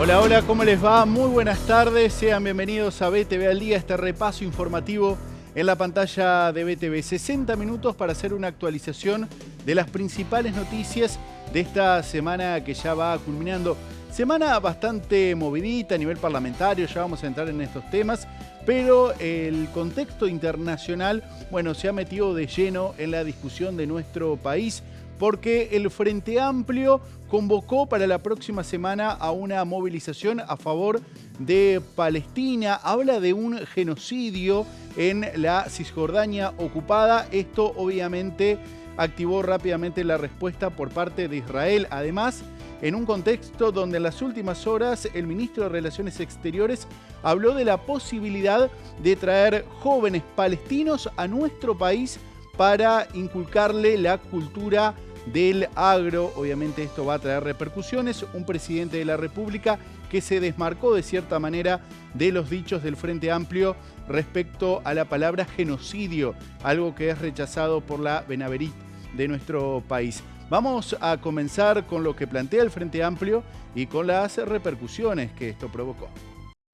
Hola, hola, ¿cómo les va? Muy buenas tardes, sean bienvenidos a BTV al Día, este repaso informativo en la pantalla de BTV. 60 minutos para hacer una actualización de las principales noticias de esta semana que ya va culminando. Semana bastante movidita a nivel parlamentario, ya vamos a entrar en estos temas, pero el contexto internacional, bueno, se ha metido de lleno en la discusión de nuestro país, porque el Frente Amplio convocó para la próxima semana a una movilización a favor de Palestina. Habla de un genocidio en la Cisjordania ocupada. Esto obviamente activó rápidamente la respuesta por parte de Israel. Además, en un contexto donde en las últimas horas el ministro de Relaciones Exteriores habló de la posibilidad de traer jóvenes palestinos a nuestro país para inculcarle la cultura del agro. Obviamente esto va a traer repercusiones. Un presidente de la República que se desmarcó de cierta manera de los dichos del Frente Amplio respecto a la palabra genocidio, algo que es rechazado por la Benaverit de nuestro país. Vamos a comenzar con lo que plantea el Frente Amplio y con las repercusiones que esto provocó.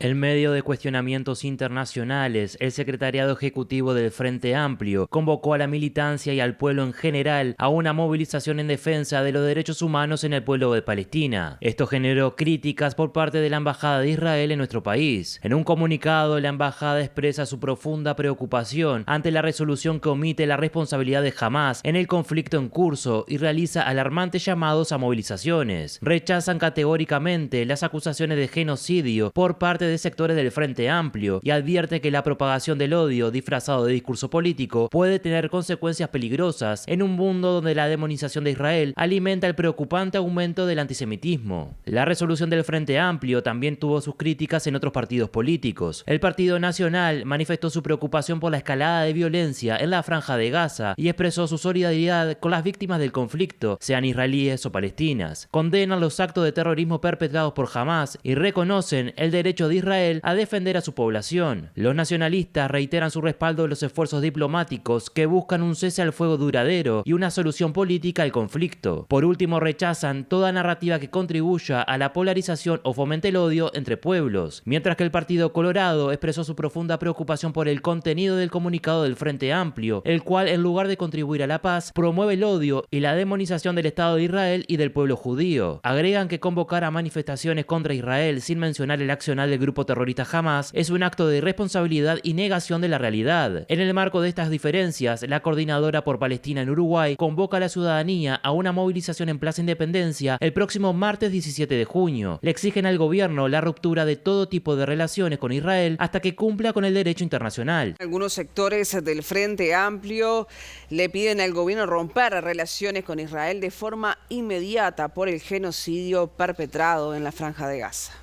En medio de cuestionamientos internacionales, el secretariado ejecutivo del Frente Amplio convocó a la militancia y al pueblo en general a una movilización en defensa de los derechos humanos en el pueblo de Palestina. Esto generó críticas por parte de la Embajada de Israel en nuestro país. En un comunicado, la embajada expresa su profunda preocupación ante la resolución que omite la responsabilidad de Hamás en el conflicto en curso y realiza alarmantes llamados a movilizaciones. Rechazan categóricamente las acusaciones de genocidio por parte de sectores del Frente Amplio y advierte que la propagación del odio disfrazado de discurso político puede tener consecuencias peligrosas en un mundo donde la demonización de Israel alimenta el preocupante aumento del antisemitismo. La resolución del Frente Amplio también tuvo sus críticas en otros partidos políticos. El Partido Nacional manifestó su preocupación por la escalada de violencia en la Franja de Gaza y expresó su solidaridad con las víctimas del conflicto, sean israelíes o palestinas. Condenan los actos de terrorismo perpetrados por Hamás y reconocen el derecho de Israel a defender a su población. Los nacionalistas reiteran su respaldo de los esfuerzos diplomáticos que buscan un cese al fuego duradero y una solución política al conflicto. Por último, rechazan toda narrativa que contribuya a la polarización o fomente el odio entre pueblos, mientras que el Partido Colorado expresó su profunda preocupación por el contenido del comunicado del Frente Amplio, el cual, en lugar de contribuir a la paz, promueve el odio y la demonización del Estado de Israel y del pueblo judío. Agregan que convocar a manifestaciones contra Israel sin mencionar el accionar del grupo terrorista Hamás es un acto de irresponsabilidad y negación de la realidad. En el marco de estas diferencias, la Coordinadora por Palestina en Uruguay convoca a la ciudadanía a una movilización en Plaza Independencia el próximo martes 17 de junio. Le exigen al gobierno la ruptura de todo tipo de relaciones con Israel hasta que cumpla con el derecho internacional. Algunos sectores del Frente Amplio le piden al gobierno romper relaciones con Israel de forma inmediata por el genocidio perpetrado en la Franja de Gaza.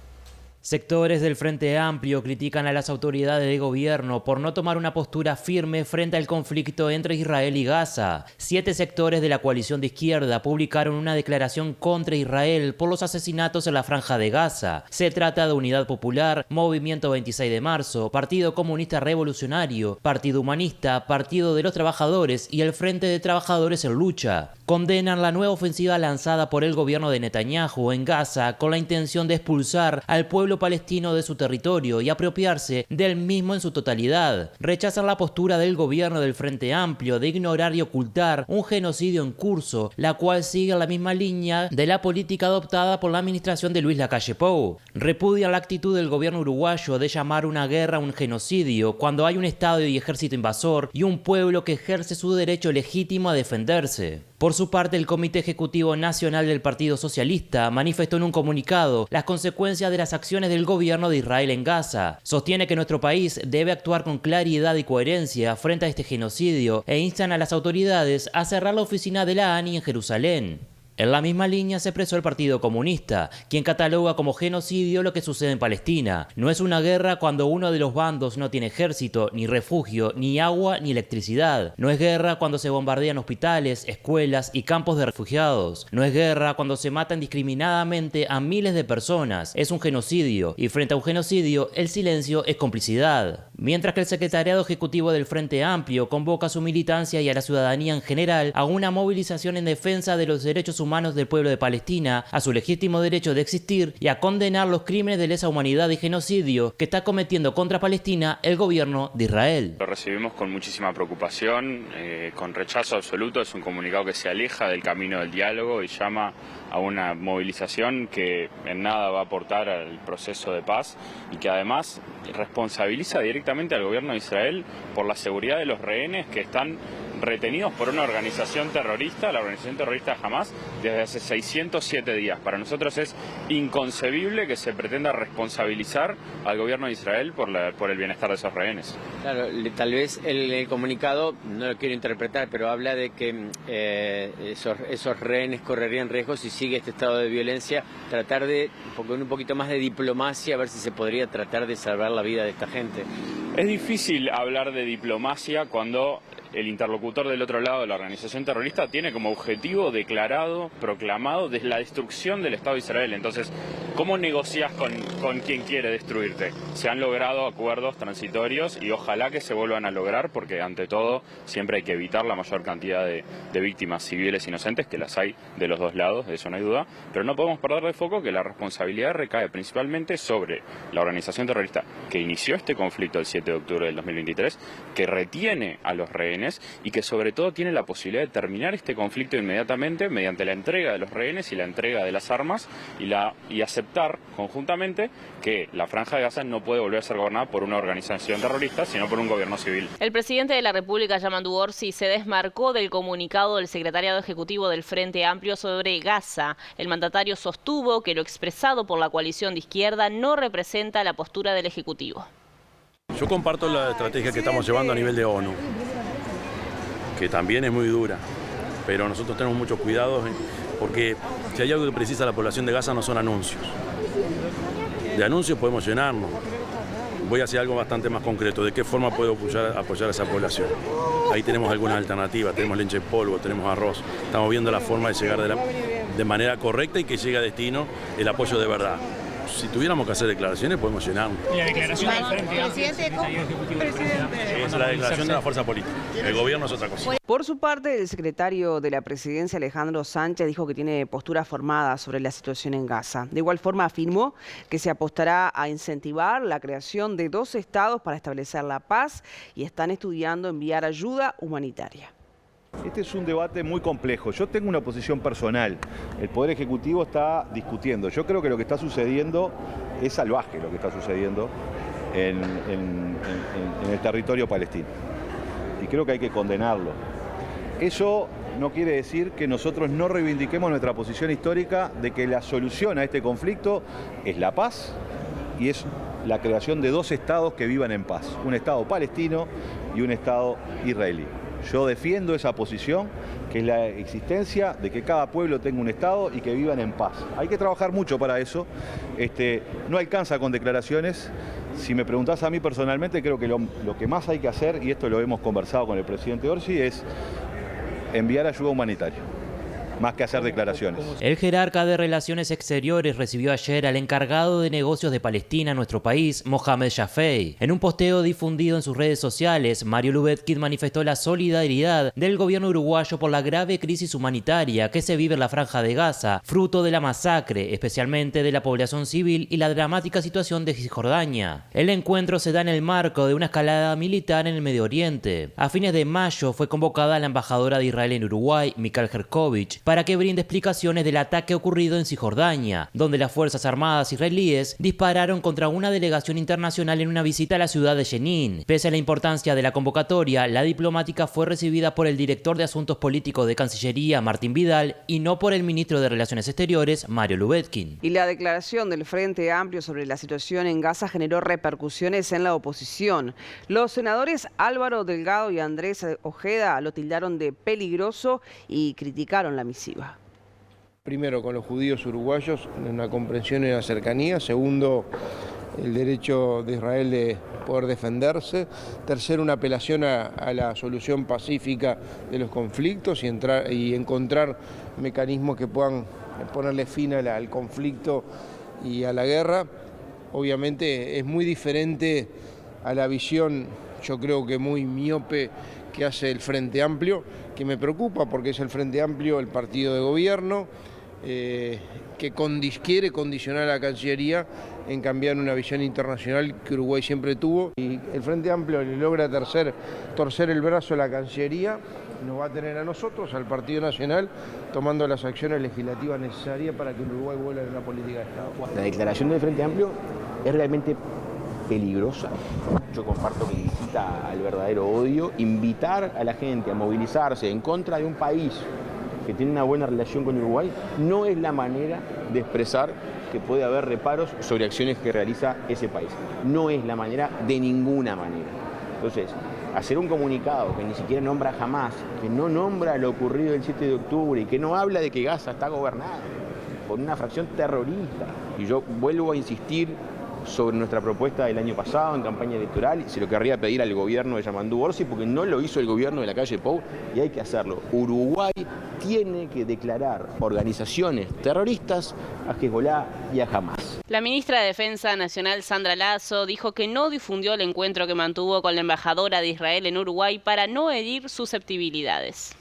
Sectores del Frente Amplio critican a las autoridades de gobierno por no tomar una postura firme frente al conflicto entre Israel y Gaza. 7 sectores de la coalición de izquierda publicaron una declaración contra Israel por los asesinatos en la Franja de Gaza. Se trata de Unidad Popular, Movimiento 26 de Marzo, Partido Comunista Revolucionario, Partido Humanista, Partido de los Trabajadores y el Frente de Trabajadores en Lucha. Condenan la nueva ofensiva lanzada por el gobierno de Netanyahu en Gaza con la intención de expulsar al pueblo palestino de su territorio y apropiarse del mismo en su totalidad. Rechazan la postura del gobierno del Frente Amplio de ignorar y ocultar un genocidio en curso, la cual sigue la misma línea de la política adoptada por la administración de Luis Lacalle Pou. Repudian la actitud del gobierno uruguayo de llamar una guerra un genocidio cuando hay un Estado y ejército invasor y un pueblo que ejerce su derecho legítimo a defenderse. Por su parte, el Comité Ejecutivo Nacional del Partido Socialista manifestó en un comunicado las consecuencias de las acciones del gobierno de Israel en Gaza. Sostiene que nuestro país debe actuar con claridad y coherencia frente a este genocidio e instan a las autoridades a cerrar la oficina de la ANI en Jerusalén. En la misma línea se expresó el Partido Comunista, quien cataloga como genocidio lo que sucede en Palestina. No es una guerra cuando uno de los bandos no tiene ejército, ni refugio, ni agua, ni electricidad. No es guerra cuando se bombardean hospitales, escuelas y campos de refugiados. No es guerra cuando se matan indiscriminadamente a miles de personas. Es un genocidio, y frente a un genocidio, el silencio es complicidad. Mientras que el secretariado ejecutivo del Frente Amplio convoca a su militancia y a la ciudadanía en general a una movilización en defensa de los derechos humanos del pueblo de Palestina, a su legítimo derecho de existir y a condenar los crímenes de lesa humanidad y genocidio que está cometiendo contra Palestina el gobierno de Israel. Lo recibimos con muchísima preocupación, con rechazo absoluto. Es un comunicado que se aleja del camino del diálogo y llama a una movilización que en nada va a aportar al proceso de paz y que además responsabiliza directamente al gobierno de Israel por la seguridad de los rehenes que están retenidos por una organización terrorista, la organización terrorista Hamas, desde hace 607 días. Para nosotros es inconcebible que se pretenda responsabilizar al gobierno de Israel por el bienestar de esos rehenes. Claro, tal vez el comunicado, no lo quiero interpretar, pero habla de que esos rehenes correrían riesgos si sigue este estado de violencia, tratar de, con un poquito más de diplomacia, a ver si se podría tratar de salvar la vida de esta gente. Es difícil hablar de diplomacia cuando el interlocutor del otro lado de la organización terrorista tiene como objetivo declarado, proclamado, la destrucción del Estado de Israel. Entonces, ¿cómo negocias con quien quiere destruirte? Se han logrado acuerdos transitorios y ojalá que se vuelvan a lograr, porque ante todo siempre hay que evitar la mayor cantidad de víctimas civiles inocentes, que las hay de los dos lados, de eso no hay duda, pero no podemos perder de foco que la responsabilidad recae principalmente sobre la organización terrorista que inició este conflicto el 7 de octubre del 2023, que retiene a los rehenes y que sobre todo tiene la posibilidad de terminar este conflicto inmediatamente mediante la entrega de los rehenes y la entrega de las armas y aceptar conjuntamente que la Franja de Gaza no puede volver a ser gobernada por una organización terrorista, sino por un gobierno civil. El presidente de la República, Yamandu Orsi, se desmarcó del comunicado del secretariado ejecutivo del Frente Amplio sobre Gaza. El mandatario sostuvo que lo expresado por la coalición de izquierda no representa la postura del Ejecutivo. Yo comparto la estrategia que estamos llevando a nivel de ONU, que también es muy dura, pero nosotros tenemos muchos cuidados porque si hay algo que precisa la población de Gaza no son anuncios. De anuncios podemos llenarnos. Voy a hacer algo bastante más concreto. ¿De qué forma puedo apoyar a esa población? Ahí tenemos algunas alternativas, tenemos leche en polvo, tenemos arroz. Estamos viendo la forma de llegar de manera correcta y que llegue a destino el apoyo de verdad. Si tuviéramos que hacer declaraciones, podemos llenarnos. ¿Y la declaración del Frente Amplio? Es la declaración de la fuerza política. El gobierno es otra cosa. Por su parte, el secretario de la Presidencia, Alejandro Sánchez, dijo que tiene postura formada sobre la situación en Gaza. De igual forma, afirmó que se apostará a incentivar la creación de 2 estados para establecer la paz y están estudiando enviar ayuda humanitaria. Este es un debate muy complejo. Yo tengo una posición personal. El Poder Ejecutivo está discutiendo. Yo creo que lo que está sucediendo es salvaje, lo que está sucediendo en el territorio palestino. Y creo que hay que condenarlo. Eso no quiere decir que nosotros no reivindiquemos nuestra posición histórica de que la solución a este conflicto es la paz y es la creación de 2 estados que vivan en paz. Un estado palestino y un estado israelí. Yo defiendo esa posición, que es la existencia de que cada pueblo tenga un Estado y que vivan en paz. Hay que trabajar mucho para eso. No alcanza con declaraciones. Si me preguntás a mí personalmente, creo que lo que más hay que hacer, y esto lo hemos conversado con el presidente Orsi, es enviar ayuda humanitaria, más que hacer declaraciones. El jerarca de Relaciones Exteriores recibió ayer al encargado de negocios de Palestina en nuestro país, Mohamed Shafei. En un posteo difundido en sus redes sociales, Mario Lubetkin manifestó la solidaridad del gobierno uruguayo por la grave crisis humanitaria que se vive en la Franja de Gaza, fruto de la masacre, especialmente de la población civil y la dramática situación de Cisjordania. El encuentro se da en el marco de una escalada militar en el Medio Oriente. A fines de mayo fue convocada la embajadora de Israel en Uruguay, Mikal Herkovich, para que brinde explicaciones del ataque ocurrido en Cisjordania, donde las Fuerzas Armadas israelíes dispararon contra una delegación internacional en una visita a la ciudad de Jenin. Pese a la importancia de la convocatoria, la diplomática fue recibida por el director de Asuntos Políticos de Cancillería, Martín Vidal, y no por el ministro de Relaciones Exteriores, Mario Lubetkin. Y la declaración del Frente Amplio sobre la situación en Gaza generó repercusiones en la oposición. Los senadores Álvaro Delgado y Andrés Ojeda lo tildaron de peligroso y criticaron la misión. Primero, con los judíos uruguayos, una comprensión y una cercanía. Segundo, el derecho de Israel de poder defenderse. Tercero, una apelación a la solución pacífica de los conflictos y encontrar mecanismos que puedan ponerle fin al conflicto y a la guerra. Obviamente es muy diferente a la visión, yo creo que muy miope, que hace el Frente Amplio, que me preocupa porque es el Frente Amplio el partido de gobierno, que quiere condicionar a la Cancillería en cambiar una visión internacional que Uruguay siempre tuvo. Y el Frente Amplio le logra torcer el brazo a la Cancillería, nos va a tener a nosotros, al Partido Nacional, tomando las acciones legislativas necesarias para que Uruguay vuelva a una política de Estado. La declaración del Frente Amplio es realmente peligrosa. Yo comparto que incita al verdadero odio, invitar a la gente a movilizarse en contra de un país que tiene una buena relación con Uruguay, no es la manera de expresar que puede haber reparos sobre acciones que realiza ese país. No es la manera, de ninguna manera. Entonces, hacer un comunicado que ni siquiera nombra a Hamás, que no nombra lo ocurrido el 7 de octubre y que no habla de que Gaza está gobernada por una fracción terrorista. Y yo vuelvo a insistir sobre nuestra propuesta del año pasado en campaña electoral, y se lo querría pedir al gobierno de Yamandu Orsi porque no lo hizo el gobierno de la calle Pou y hay que hacerlo. Uruguay tiene que declarar organizaciones terroristas a Hezbollah y a Hamás. La ministra de Defensa Nacional, Sandra Lasso, dijo que no difundió el encuentro que mantuvo con la embajadora de Israel en Uruguay para no herir susceptibilidades.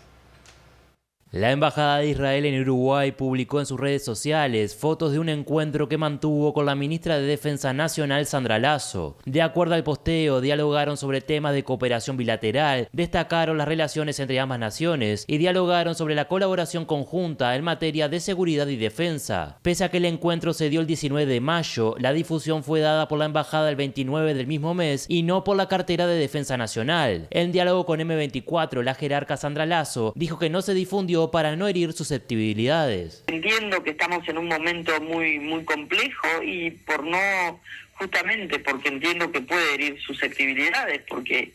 La Embajada de Israel en Uruguay publicó en sus redes sociales fotos de un encuentro que mantuvo con la ministra de Defensa Nacional, Sandra Lasso. De acuerdo al posteo, dialogaron sobre temas de cooperación bilateral, destacaron las relaciones entre ambas naciones y dialogaron sobre la colaboración conjunta en materia de seguridad y defensa. Pese a que el encuentro se dio el 19 de mayo, la difusión fue dada por la Embajada el 29 del mismo mes y no por la cartera de Defensa Nacional. En diálogo con M24, la jerarca Sandra Lasso dijo que no se difundió para no herir susceptibilidades. Entiendo que estamos en un momento muy complejo y justamente porque entiendo que puede herir susceptibilidades, porque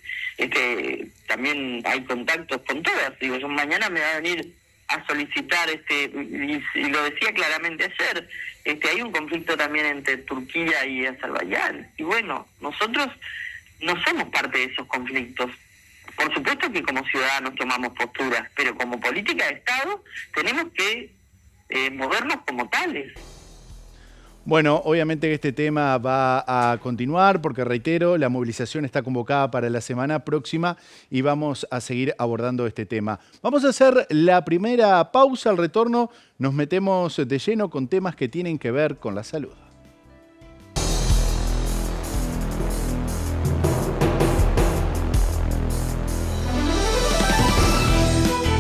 también hay contactos con todas. Digo, yo mañana me va a venir a solicitar, y lo decía claramente ayer, hay un conflicto también entre Turquía y Azerbaiyán. Y bueno, nosotros no somos parte de esos conflictos. Por supuesto que como ciudadanos tomamos posturas, pero como política de Estado tenemos que movernos como tales. Bueno, obviamente que este tema va a continuar porque, reitero, la movilización está convocada para la semana próxima y vamos a seguir abordando este tema. Vamos a hacer la primera pausa. Al retorno nos metemos de lleno con temas que tienen que ver con la salud.